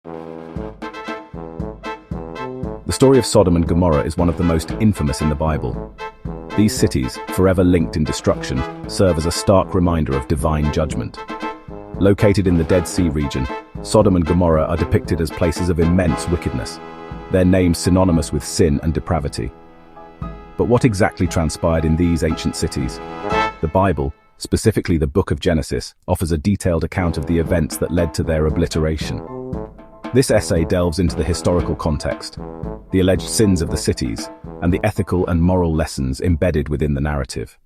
The story of Sodom and Gomorrah is one of the most infamous in the Bible. These cities, forever linked in destruction, serve as a stark reminder of divine judgment. Located in the Dead Sea region, Sodom and Gomorrah are depicted as places of immense wickedness, their names synonymous with sin and depravity. But what exactly transpired in these ancient cities? The Bible, specifically the book of Genesis, offers a detailed account of the events that led to their obliteration. This essay delves into the historical context, the alleged sins of the cities, and the ethical and moral lessons embedded within the narrative.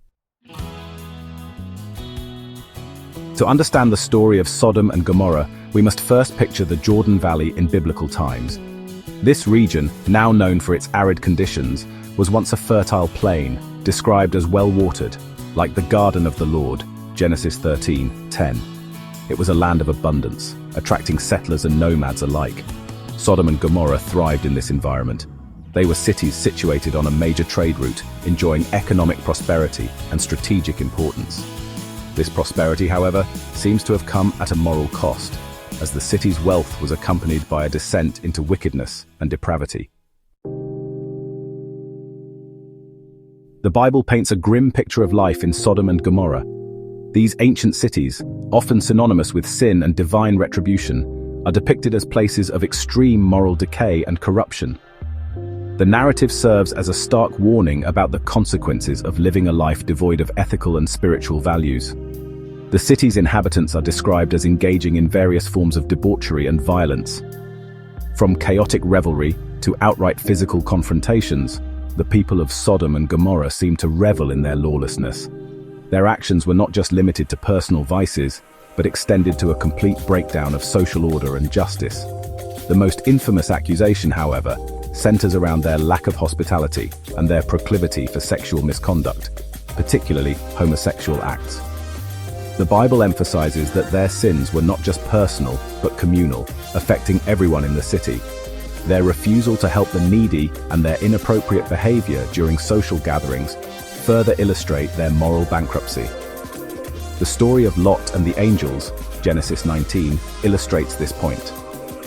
To understand the story of Sodom and Gomorrah, we must first picture the Jordan Valley in biblical times. This region, now known for its arid conditions, was once a fertile plain, described as well-watered, like the garden of the Lord, Genesis 13:10. It was a land of abundance, attracting settlers and nomads alike. Sodom and Gomorrah thrived in this environment. They were cities situated on a major trade route, enjoying economic prosperity and strategic importance. This prosperity, however, seems to have come at a moral cost, as the city's wealth was accompanied by a descent into wickedness and depravity. The Bible paints a grim picture of life in Sodom and Gomorrah. These ancient cities, often synonymous with sin and divine retribution, are depicted as places of extreme moral decay and corruption. The narrative serves as a stark warning about the consequences of living a life devoid of ethical and spiritual values. The city's inhabitants are described as engaging in various forms of debauchery and violence. From chaotic revelry to outright physical confrontations, the people of Sodom and Gomorrah seem to revel in their lawlessness. Their actions were not just limited to personal vices, but extended to a complete breakdown of social order and justice. The most infamous accusation, however, centers around their lack of hospitality and their proclivity for sexual misconduct, particularly homosexual acts. The Bible emphasizes that their sins were not just personal, but communal, affecting everyone in the city. Their refusal to help the needy and their inappropriate behavior during social gatherings further illustrate their moral bankruptcy. The story of Lot and the angels, Genesis 19, illustrates this point.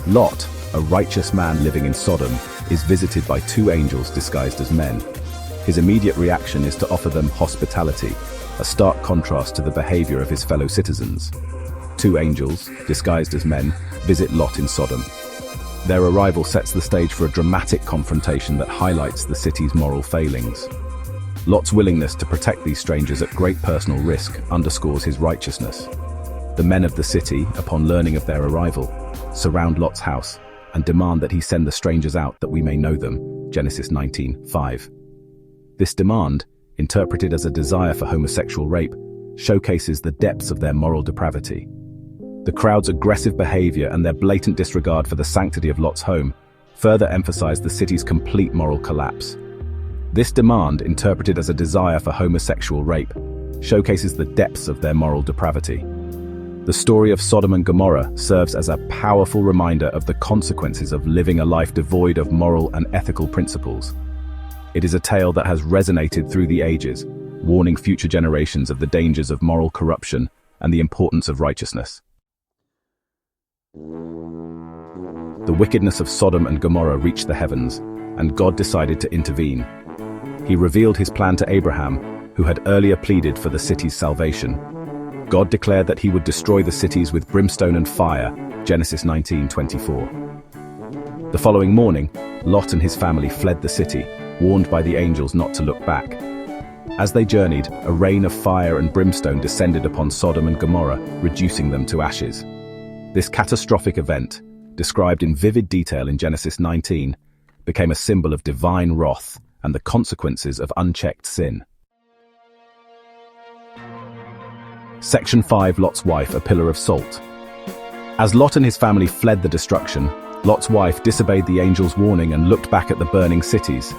Lot, a righteous man living in Sodom, is visited by two angels disguised as men. His immediate reaction is to offer them hospitality, a stark contrast to the behavior of his fellow citizens. Two angels, disguised as men, visit Lot in Sodom. Their arrival sets the stage for a dramatic confrontation that highlights the city's moral failings. Lot's willingness to protect these strangers at great personal risk underscores his righteousness. The men of the city, upon learning of their arrival, surround Lot's house and demand that he send the strangers out that we may know them, Genesis 19:5. This demand, interpreted as a desire for homosexual rape, showcases the depths of their moral depravity. The crowd's aggressive behavior and their blatant disregard for the sanctity of Lot's home further emphasize the city's complete moral collapse. This demand, interpreted as a desire for homosexual rape, showcases the depths of their moral depravity. The story of Sodom and Gomorrah serves as a powerful reminder of the consequences of living a life devoid of moral and ethical principles. It is a tale that has resonated through the ages, warning future generations of the dangers of moral corruption and the importance of righteousness. The wickedness of Sodom and Gomorrah reached the heavens, and God decided to intervene. He revealed his plan to Abraham, who had earlier pleaded for the city's salvation. God declared that he would destroy the cities with brimstone and fire, Genesis 19:24. The following morning, Lot and his family fled the city, warned by the angels not to look back. As they journeyed, a rain of fire and brimstone descended upon Sodom and Gomorrah, reducing them to ashes. This catastrophic event, described in vivid detail in Genesis 19, became a symbol of divine wrath and the consequences of unchecked sin. Section 5. Lot's wife, a pillar of salt. As Lot and his family fled the destruction, Lot's wife disobeyed the angel's warning and looked back at the burning cities.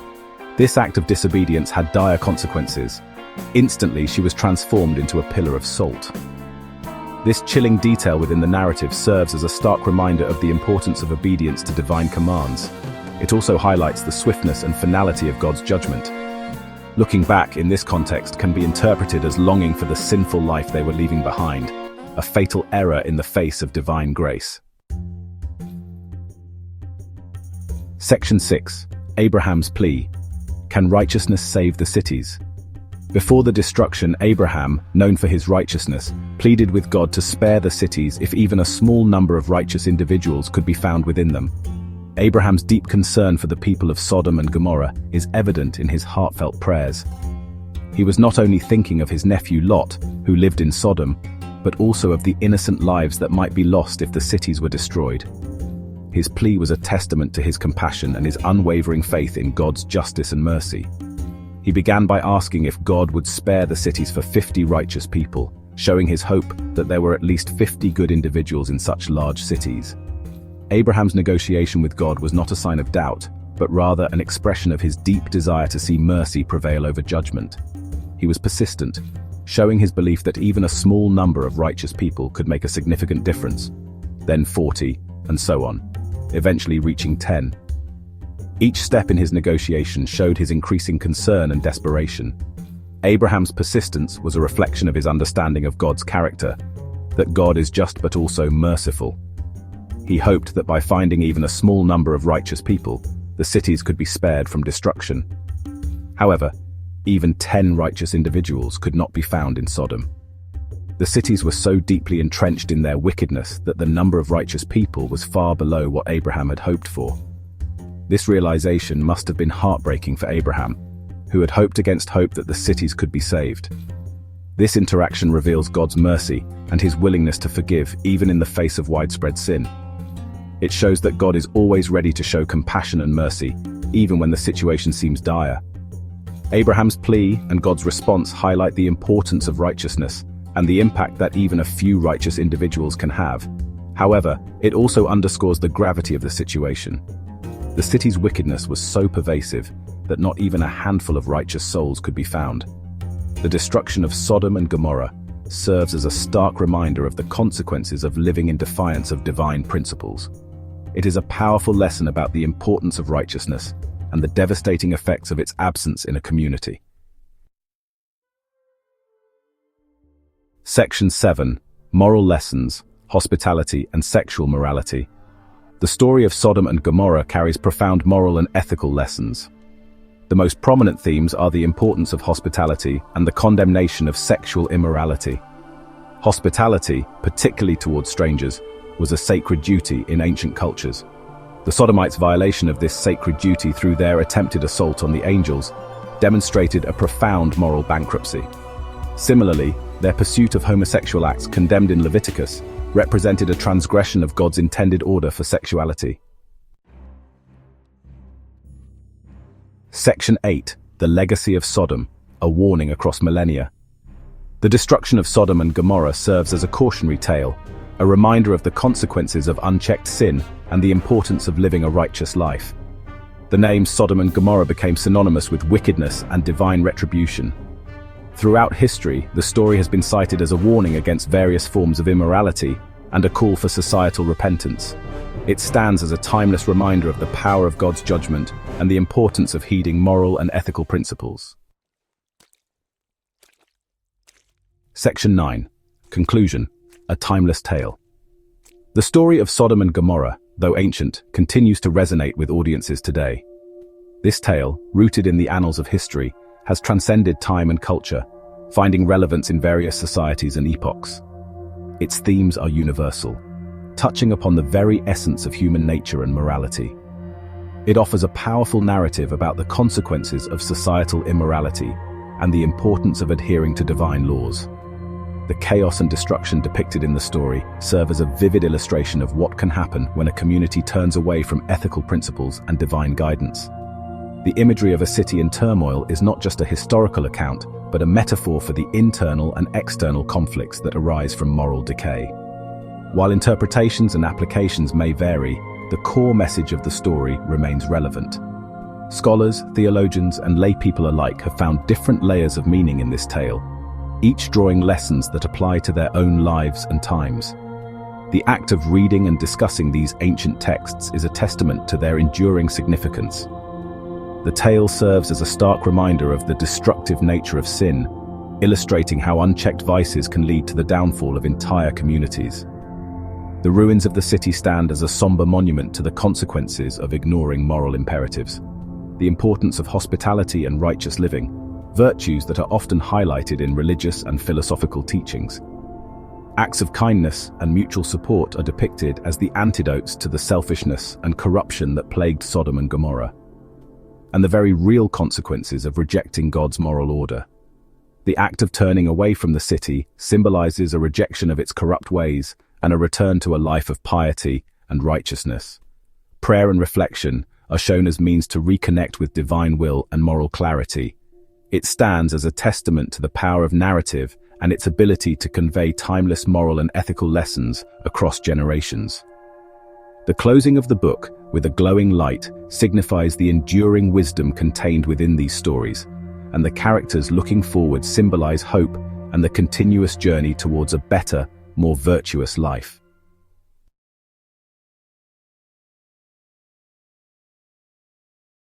This act of disobedience had dire consequences. Instantly, she was transformed into a pillar of salt. This chilling detail within the narrative serves as a stark reminder of the importance of obedience to divine commands. It also highlights the swiftness and finality of God's judgment. Looking back in this context can be interpreted as longing for the sinful life they were leaving behind, a fatal error in the face of divine grace. Section 6. Abraham's plea. Can righteousness save the cities? Before the destruction, Abraham, known for his righteousness, pleaded with God to spare the cities if even a small number of righteous individuals could be found within them. Abraham's deep concern for the people of Sodom and Gomorrah is evident in his heartfelt prayers. He was not only thinking of his nephew Lot, who lived in Sodom, but also of the innocent lives that might be lost if the cities were destroyed. His plea was a testament to his compassion and his unwavering faith in God's justice and mercy. He began by asking if God would spare the cities for 50 righteous people, showing his hope that there were at least 50 good individuals in such large cities. Abraham's negotiation with God was not a sign of doubt, but rather an expression of his deep desire to see mercy prevail over judgment. He was persistent, showing his belief that even a small number of righteous people could make a significant difference. Then 40, and so on, eventually reaching 10. Each step in his negotiation showed his increasing concern and desperation. Abraham's persistence was a reflection of his understanding of God's character, that God is just but also merciful. He hoped that by finding even a small number of righteous people, the cities could be spared from destruction. However, even 10 righteous individuals could not be found in Sodom. The cities were so deeply entrenched in their wickedness that the number of righteous people was far below what Abraham had hoped for. This realization must have been heartbreaking for Abraham, who had hoped against hope that the cities could be saved. This interaction reveals God's mercy and his willingness to forgive even in the face of widespread sin. It shows that God is always ready to show compassion and mercy, even when the situation seems dire. Abraham's plea and God's response highlight the importance of righteousness and the impact that even a few righteous individuals can have. However, it also underscores the gravity of the situation. The city's wickedness was so pervasive that not even a handful of righteous souls could be found. The destruction of Sodom and Gomorrah serves as a stark reminder of the consequences of living in defiance of divine principles. It is a powerful lesson about the importance of righteousness and the devastating effects of its absence in a community. Section 7. Moral lessons, hospitality and sexual morality. The story of Sodom and Gomorrah carries profound moral and ethical lessons. The most prominent themes are the importance of hospitality and the condemnation of sexual immorality. Hospitality, particularly towards strangers, was a sacred duty in ancient cultures. The Sodomites' violation of this sacred duty through their attempted assault on the angels demonstrated a profound moral bankruptcy. Similarly, their pursuit of homosexual acts condemned in Leviticus represented a transgression of God's intended order for sexuality. Section 8. The legacy of Sodom, a warning across millennia. The destruction of Sodom and Gomorrah serves as a cautionary tale, a reminder of the consequences of unchecked sin and the importance of living a righteous life. The names Sodom and Gomorrah became synonymous with wickedness and divine retribution. Throughout history, the story has been cited as a warning against various forms of immorality and a call for societal repentance. It stands as a timeless reminder of the power of God's judgment and the importance of heeding moral and ethical principles. Section 9. Conclusion. A timeless tale. The story of Sodom and Gomorrah, though ancient, continues to resonate with audiences today. This tale, rooted in the annals of history, has transcended time and culture, finding relevance in various societies and epochs. Its themes are universal, touching upon the very essence of human nature and morality. It offers a powerful narrative about the consequences of societal immorality and the importance of adhering to divine laws. The chaos and destruction depicted in the story serve as a vivid illustration of what can happen when a community turns away from ethical principles and divine guidance. The imagery of a city in turmoil is not just a historical account, but a metaphor for the internal and external conflicts that arise from moral decay. While interpretations and applications may vary, the core message of the story remains relevant. Scholars, theologians, and lay people alike have found different layers of meaning in this tale, each drawing lessons that apply to their own lives and times. The act of reading and discussing these ancient texts is a testament to their enduring significance. The tale serves as a stark reminder of the destructive nature of sin, illustrating how unchecked vices can lead to the downfall of entire communities. The ruins of the city stand as a somber monument to the consequences of ignoring moral imperatives. The importance of hospitality and righteous living, virtues that are often highlighted in religious and philosophical teachings. Acts of kindness and mutual support are depicted as the antidotes to the selfishness and corruption that plagued Sodom and Gomorrah, and the very real consequences of rejecting God's moral order. The act of turning away from the city symbolizes a rejection of its corrupt ways and a return to a life of piety and righteousness. Prayer and reflection are shown as means to reconnect with divine will and moral clarity. It stands as a testament to the power of narrative and its ability to convey timeless moral and ethical lessons across generations. The closing of the book, with a glowing light, signifies the enduring wisdom contained within these stories, and the characters looking forward symbolize hope and the continuous journey towards a better, more virtuous life.